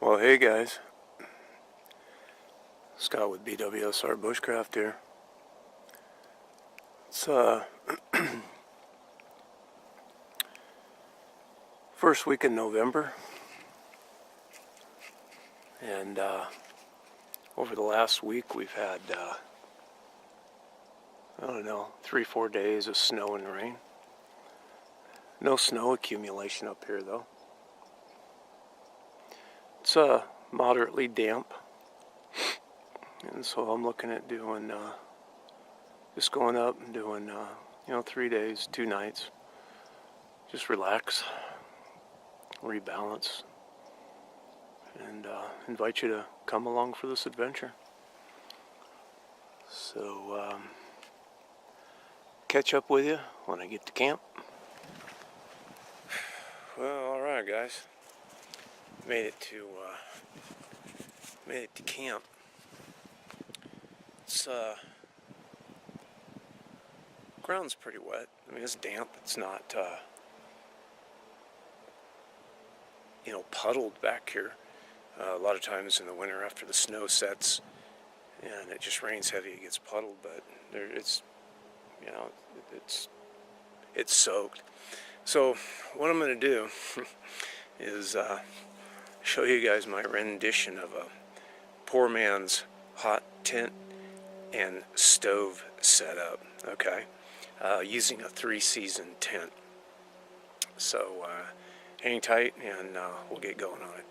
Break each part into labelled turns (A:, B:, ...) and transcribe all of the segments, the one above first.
A: Well, hey guys, Scott with BWSR Bushcraft here. It's first week in November, and over the last week we've had I don't know, 3-4 days of snow and rain. No snow accumulation up here though. It's moderately damp, and so I'm looking at doing just going up and doing 3 days, 2 nights. Just relax, rebalance, and invite you to come along for this adventure. So catch up with you when I get to camp. Well, all right, guys. Made it to camp. It's ground's pretty wet. I mean, it's damp. It's not puddled back here. A lot of times in the winter after the snow sets and it just rains heavy, it gets puddled, but it's soaked. So what I'm going to do is show you guys my rendition of a poor man's hot tent and stove setup, okay, using a 3-season tent. So hang tight and we'll get going on it.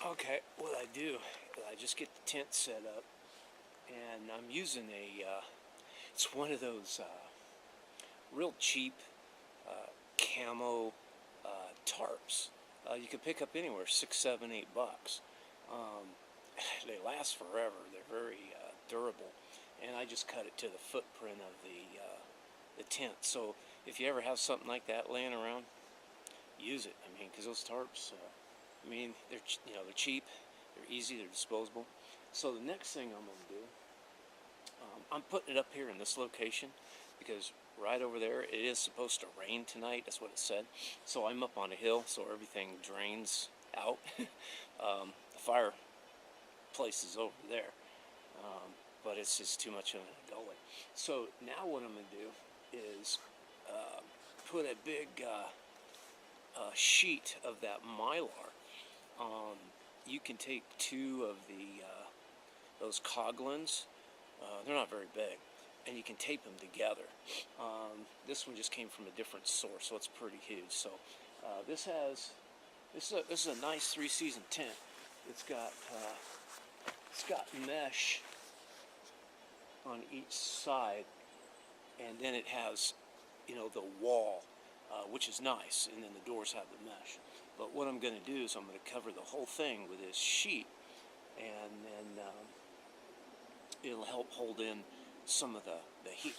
A: Okay, what I do is I just get the tent set up, and I'm using it's one of those real cheap camo tarps. You can pick up anywhere, $6, $7, $8. They last forever. They're very durable, and I just cut it to the footprint of the tent. So if you ever have something like that laying around, use it. I mean, because those tarps. They're cheap, they're easy, they're disposable. So the next thing I'm going to do, I'm putting it up here in this location because right over there it is supposed to rain tonight. That's what it said. So I'm up on a hill, so everything drains out. The fireplace is over there, but it's just too much of a gully. So now what I'm going to do is put a big sheet of that Mylar. You can take 2 of those Coglins. They're not very big, and you can tape them together. This one just came from a different source, so it's pretty huge. So this is a nice 3-season tent. It's got mesh on each side, and then it has, the wall, which is nice, and then the doors have the mesh. But what I'm going to do is I'm going to cover the whole thing with this sheet, and then it'll help hold in some of the heat.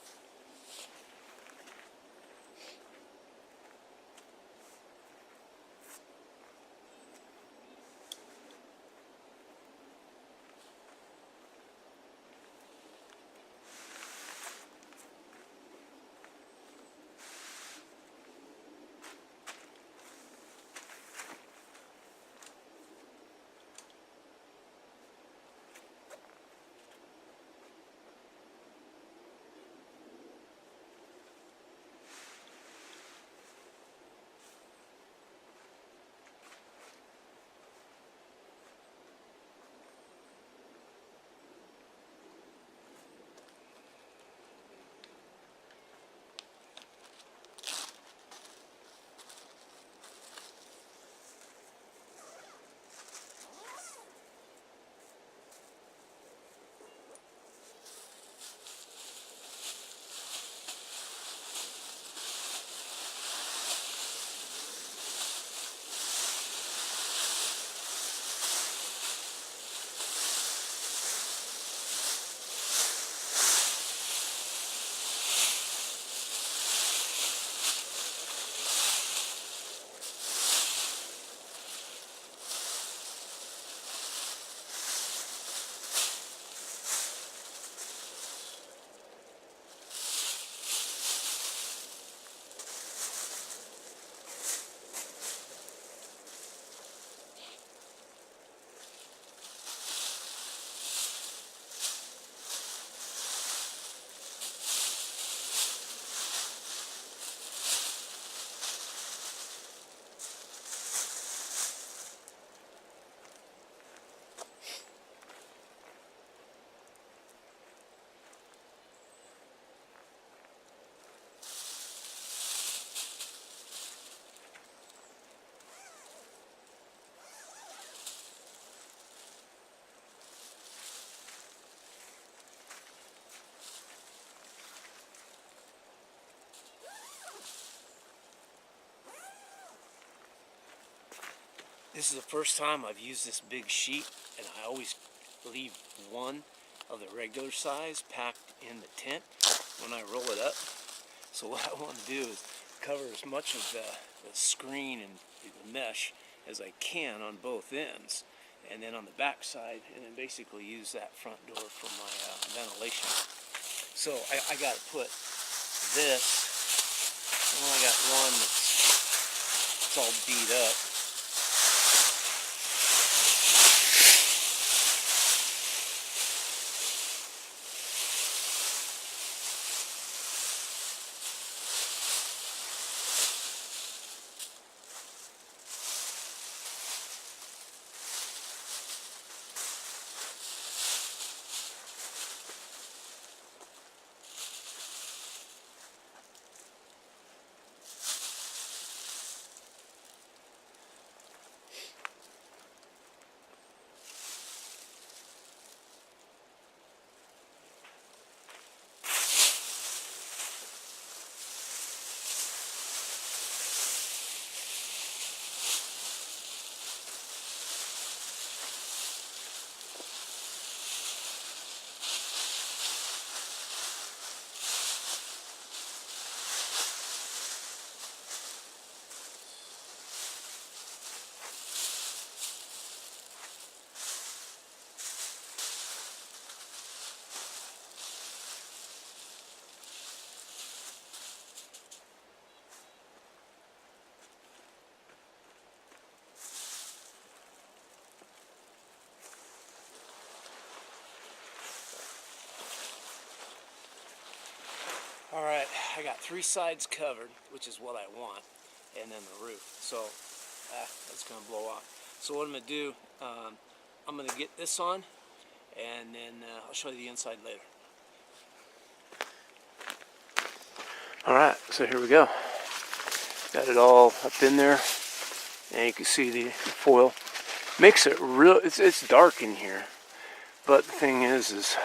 A: This is the first time I've used this big sheet, and I always leave one of the regular size packed in the tent when I roll it up. So what I want to do is cover as much of the screen and the mesh as I can on both ends, and then on the back side, and then basically use that front door for my ventilation. So I got to put this, well, I got one that's all beat up. Alright, I got 3 sides covered, which is what I want, and then the roof. So, that's going to blow off. So what I'm going to do, I'm going to get this on, and then I'll show you the inside later. Alright, so here we go. Got it all up in there. And you can see the foil. Makes it real, it's dark in here. But the thing is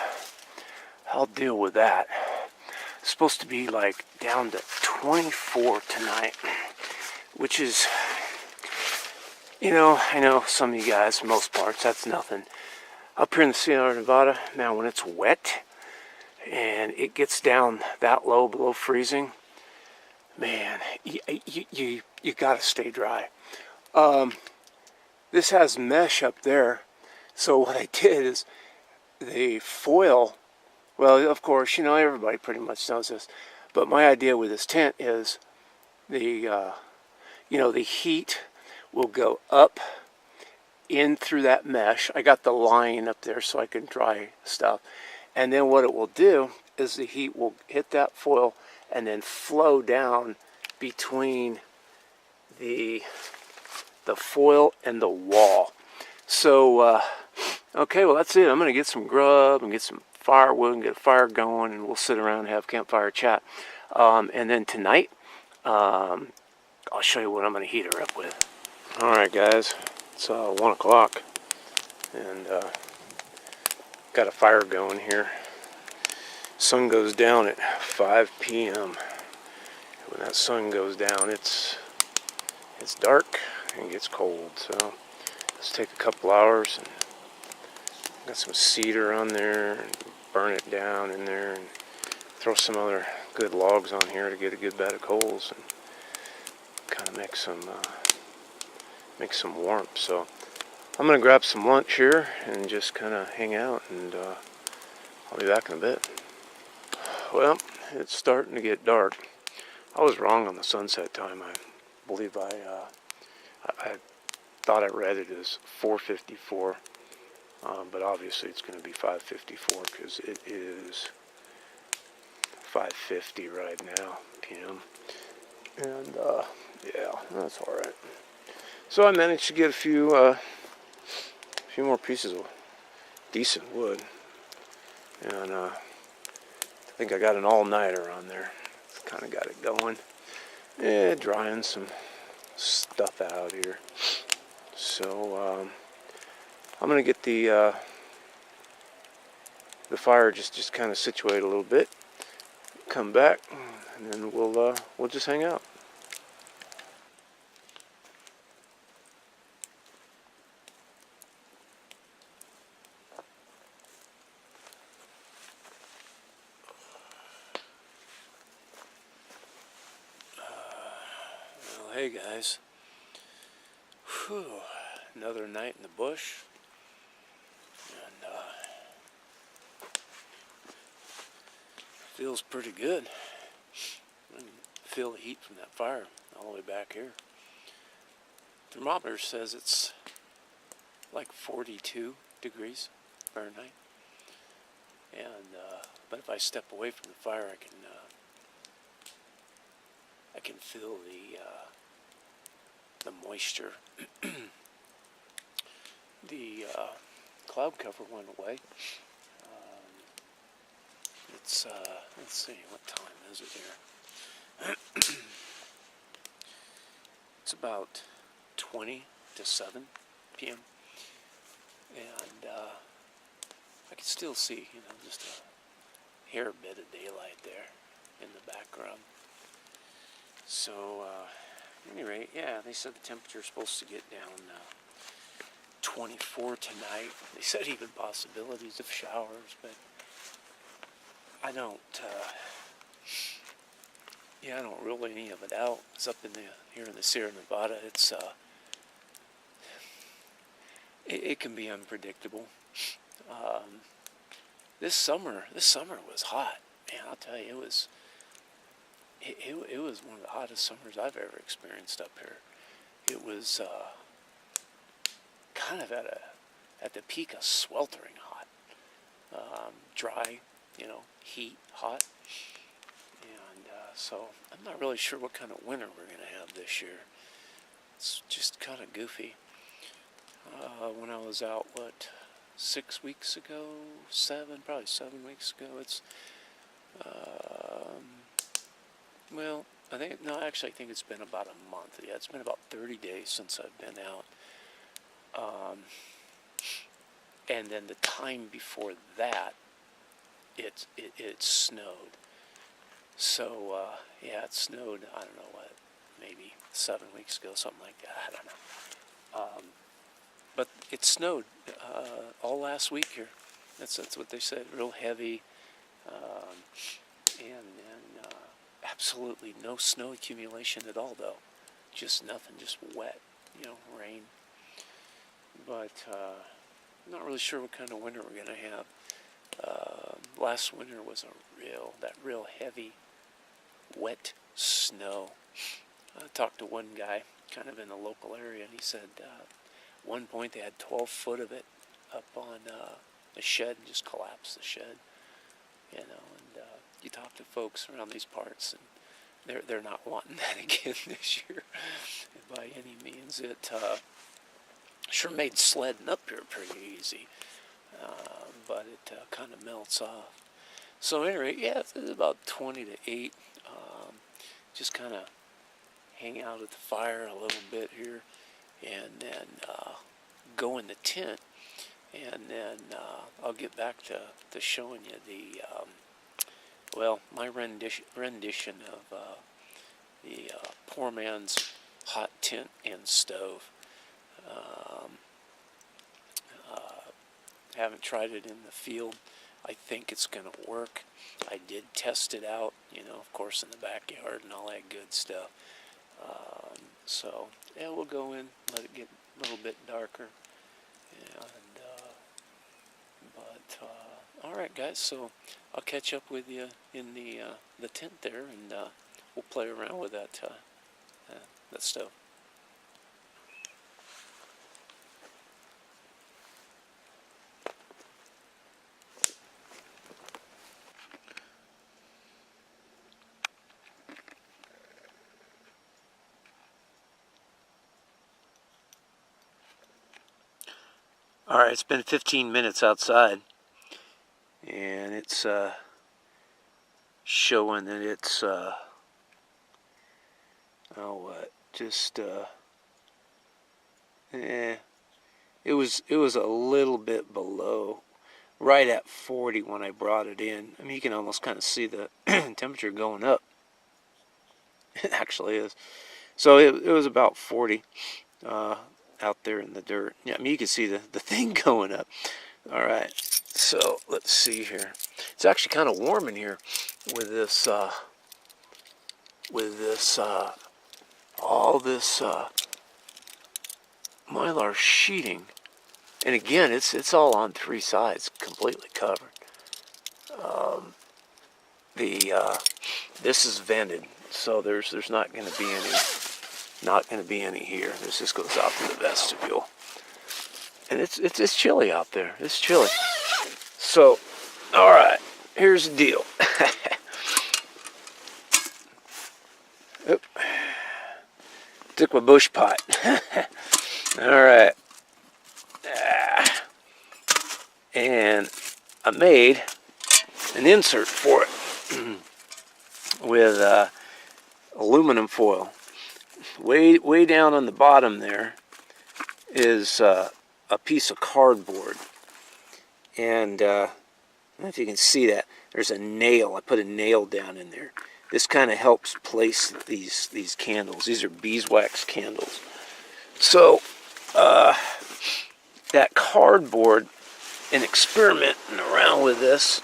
A: I'll deal with that. It's supposed to be like down to 24 tonight. Which is, you know, I know some of you guys, for most parts, that's nothing. Up here in the Sierra Nevada, man, when it's wet and it gets down that low below freezing, man, you gotta stay dry. This has mesh up there, so what I did is the foil, well, of course, you know, everybody pretty much knows this, but my idea with this tent is the, you know, the heat will go up in through that mesh. I got the line up there so I can dry stuff. And then what it will do is the heat will hit that foil and then flow down between the foil and the wall. So, okay, well that's it. I'm going to get some grub and get some firewood and get a fire going, and we'll sit around and have campfire chat. And then tonight, I'll show you what I'm going to heat her up with. Alright guys, it's 1 o'clock and got a fire going here. Sun goes down at 5 p.m. When that sun goes down, it's dark and gets cold, so let's take a couple hours and got some cedar on there and burn it down in there and throw some other good logs on here to get a good bed of coals and kind of make some warmth. So I'm gonna grab some lunch here and just kind of hang out, and I'll be back in a bit. Well, it's starting to get dark. I was wrong on the sunset time. I believe I thought I read it as 4:54, but obviously it's going to be 5:54 because it is 5:50 right now p.m. And yeah, that's all right. So I managed to get a few more pieces of decent wood, and I think I got an all-nighter on there. Kind of got it going. Yeah, drying some stuff out here. So I'm gonna get the fire just kind of situated a little bit. Come back, and then we'll just hang out. Well, hey guys. Whew. Another night in the bush. And feels pretty good. I can feel the heat from that fire all the way back here. Thermometer says it's like 42 degrees Fahrenheit. And but if I step away from the fire, I can feel the moisture. The cloud cover went away. It's let's see, what time is it here? It's about 20 to 7 p.m. and I can still see, you know, just a hair bit of daylight there in the background. So, at any rate, yeah, they said the temperature's supposed to get down 24 tonight. They said even possibilities of showers, but I don't rule any of it out. It's up here in the Sierra Nevada. It's it can be unpredictable. This summer was hot. Man, I'll tell you, it was one of the hottest summers I've ever experienced up here. It was kind of at the peak of sweltering hot, dry, you know, heat, hot, and so I'm not really sure what kind of winter we're gonna have this year. It's just kind of goofy. When I was out, 6 weeks ago, probably 7 weeks ago, it's Well, I think it's been about a month. Yeah, it's been about 30 days since I've been out. Um, and then the time before that, it snowed. So, yeah, it snowed, I don't know what, maybe 7 weeks ago, something like that. I don't know. But it snowed all last week here. That's what they said, real heavy. Um, and absolutely no snow accumulation at all, though. Just nothing, just wet, rain. But not really sure what kind of winter we're going to have. Last winter was that real heavy, wet snow. I talked to one guy kind of in the local area, and he said at one point they had 12 foot of it up on a shed and just collapsed the shed. And you talk to folks around these parts, and they're not wanting that again this year by any means. It sure made sledding up here pretty easy, but it kind of melts off. So anyway, yeah, it's about 20 to 8. Just kind of hang out at the fire a little bit here, and then go in the tent, and then I'll get back to showing you my rendition of the poor man's hot tent and stove. Haven't tried it in the field. I think it's going to work. I did test it out, of course in the backyard and all that good stuff. So, yeah, we'll go in, let it get a little bit darker. All right, guys, so I'll catch up with you in the tent there, and we'll play around with that stove. All right, it's been 15 minutes outside, and it's showing that it's it was a little bit below, right at 40 when I brought it in. I mean, you can almost kind of see the temperature going up. It actually is. So it was about 40 out there in the dirt. Yeah, I mean, you can see the thing going up. All right, so let's see here. It's actually kind of warm in here with this all this mylar sheeting, and again, it's all on 3 sides, completely covered. This is vented, so there's not going to be any here. This just goes out to the vestibule, and it's chilly out there. It's chilly. So, all right, here's the deal. Oop. Took my bush pot. All right. And I made an insert for it with aluminum foil. Way down on the bottom there is a piece of cardboard. And I don't know if you can see that. There's a nail. I put a nail down in there. This kind of helps place these candles. These are beeswax candles. So that cardboard, and experimenting around with this,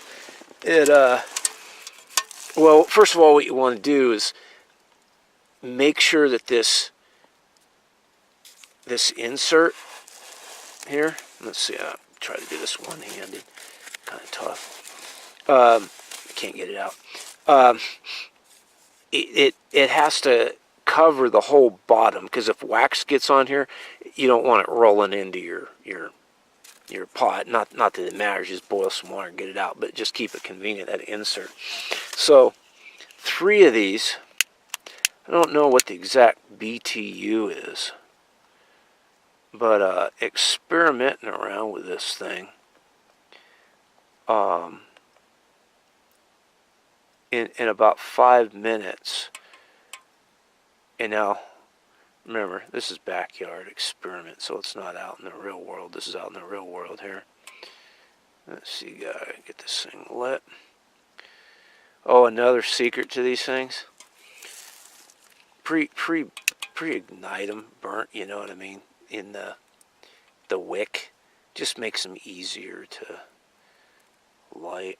A: well, first of all, what you want to do is make sure that this insert here, let's see, I'll try to do this one-handed, kind of tough. I can't get it out. It has to cover the whole bottom, because if wax gets on here, you don't want it rolling into your pot. Not that it matters, just boil some water and get it out, but just keep it convenient, that insert. So 3 of these. I don't know what the exact BTU is, but experimenting around with this thing. In about 5 minutes, And now, remember, this is backyard experiment, so it's not out in the real world. This is out in the real world here. Let's see, gotta get this thing lit. Oh, another secret to these things. Pre-ignite them, burnt, you know what I mean, in the wick. Just makes them easier to light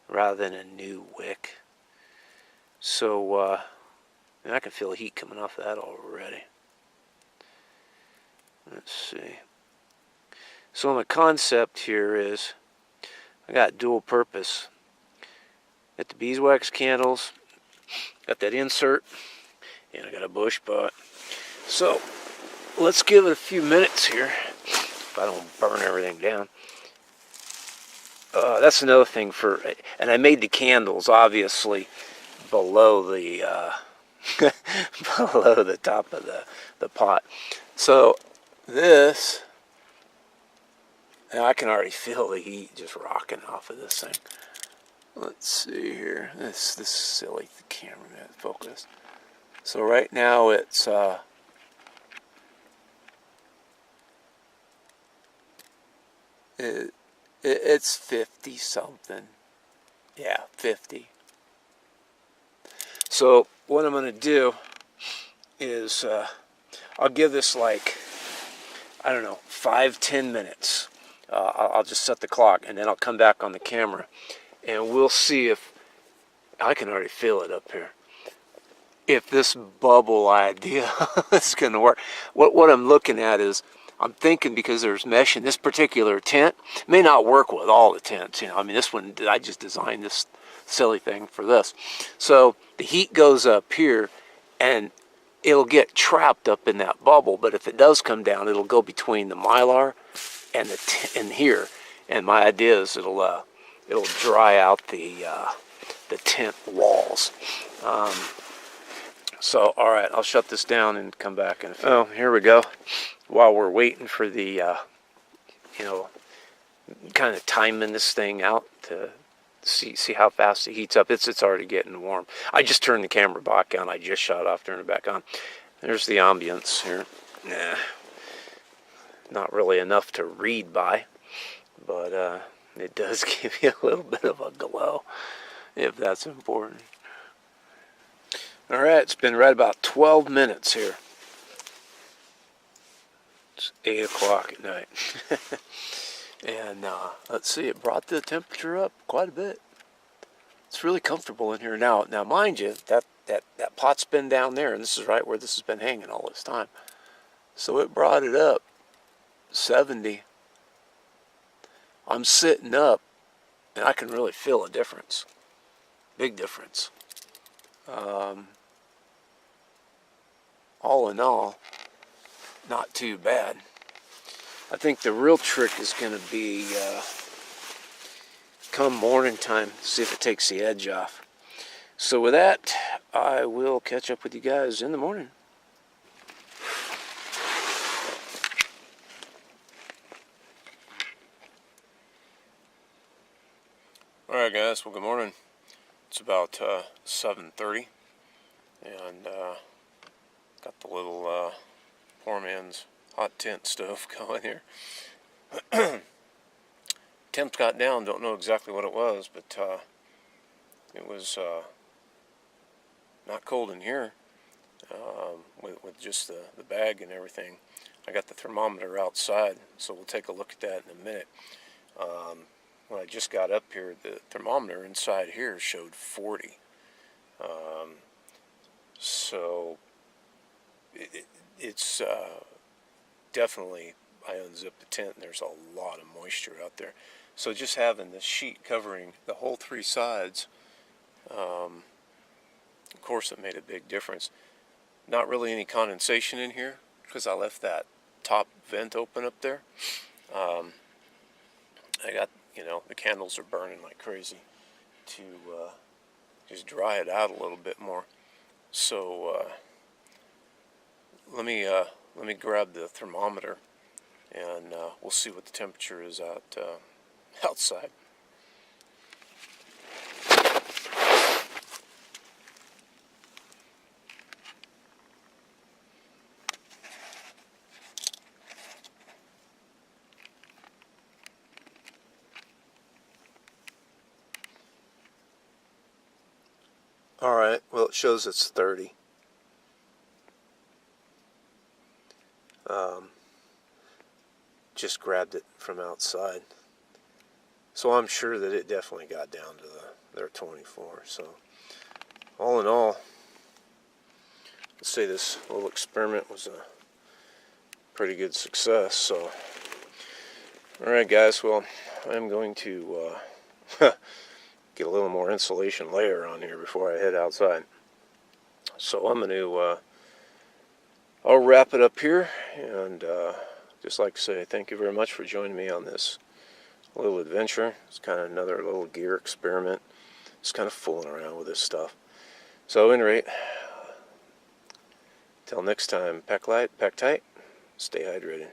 A: rather than a new wick. So, and I can feel the heat coming off that already. Let's see. So my concept here is I got dual purpose. Got the beeswax candles, got that insert, and I got a bush pot. So let's give it a few minutes here if I don't burn everything down. That's another thing and I made the candles obviously below the below the top of the pot. So this, now I can already feel the heat just rocking off of this thing. Let's see here. This silly cameraman focus. So right now it's it's 50 something. Yeah, 50. So what I'm going to do is I'll give this like, I don't know, 5-10 minutes. I'll just set the clock and then I'll come back on the camera and we'll see if I can already feel it up here. If this bubble idea is going to work. What I'm looking at is I'm thinking, because there's mesh in this particular tent, it may not work with all the tents. You know, I mean, this one, I just designed this silly thing for this. So the heat goes up here and it'll get trapped up in that bubble. But if it does come down, it'll go between the Mylar and and here. And my idea is it'll dry out the tent walls. So, all right, I'll shut this down and come back in a few. Oh, here we go. While we're waiting for the, you know, kind of timing this thing out to see how fast it heats up. It's already getting warm. I just turned the camera back on. I just shut off, turned it back on. There's the ambience here. Nah, not really enough to read by, but it does give you a little bit of a glow, if that's important. All right, it's been right about 12 minutes here. It's 8 o'clock at night. And let's see, it brought the temperature up quite a bit. It's really comfortable in here now. Now, mind you, that pot's been down there, and this is right where this has been hanging all this time. So it brought it up 70. I'm sitting up, and I can really feel a difference. Big difference. All in all, not too bad. I think the real trick is going to be come morning time, see if it takes the edge off. So with that, I will catch up with you guys in the morning. Alright guys, well good morning. It's about 7:30 and got the little poor man's hot tent stove going here. Temps got down, don't know exactly what it was, but it was not cold in here with just the bag and everything. I got the thermometer outside, so we'll take a look at that in a minute. When I just got up here, the thermometer inside here showed 40. So it's definitely, I unzipped the tent and there's a lot of moisture out there. So just having this sheet covering the whole 3 sides, of course it made a big difference. Not really any condensation in here because I left that top vent open up there. I got, you know, the candles are burning like crazy to just dry it out a little bit more. So let me grab the thermometer and we'll see what the temperature is outside.
B: it shows it's 30. Just grabbed it from outside. So I'm sure that it definitely got down to their 24. So all in all, let's say this little experiment was a pretty good success. So alright guys, well, I'm going to get a little more insulation layer on here before I head outside. So I'm going to I'll wrap it up here, and just like to say thank you very much for joining me on this little adventure. It's kind of another little gear experiment. Just kind of fooling around with this stuff. So at any rate, till next time, pack light, pack tight, stay hydrated.